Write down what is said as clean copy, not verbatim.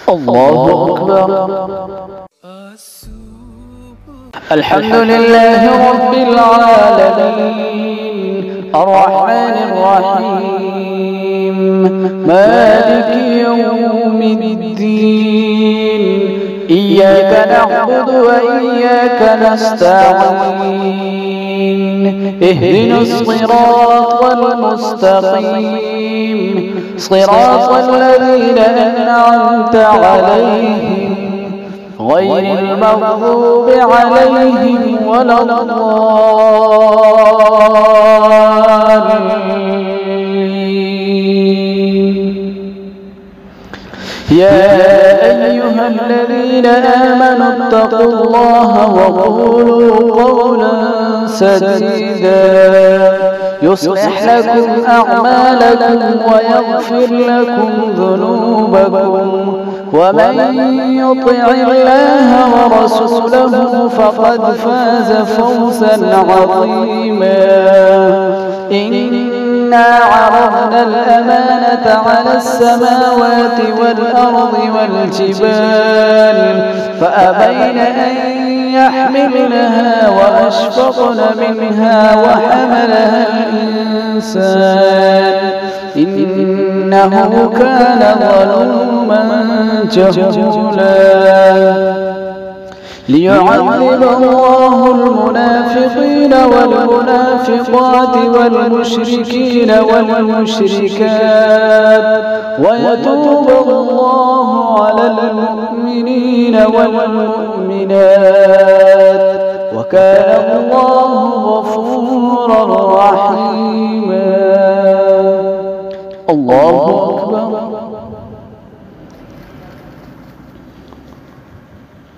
الله أكبر. الحمد لله رب العالمين الرحمن الرحيم مالك يوم الدين إياك نعبد وإياك نستعين اهدنا الصراط المستقيم صراط الذين أنعمت عليهم غير المغضوب عليهم ولا الضالين. يا أيها الذين آمنوا اتقوا الله وقولوا قولا سديدا يصلح لكم أعمالكم ويغفر لكم ذنوبكم ومن يطع الله ورسوله فقد فاز فوزا عظيما. إنا عرضنا الأمانة على السماوات والأرض والجبال فأبين أن يحملنها وأشفقن منها وحملها الإنسان إنه كان ظلوما جهولا. ليعذب الله المنافقين والمنافقات والمشركين والمشركات ويتوب الله على المؤمنين والمؤمنات وكان الله غفورا رحيما. الله أكبر.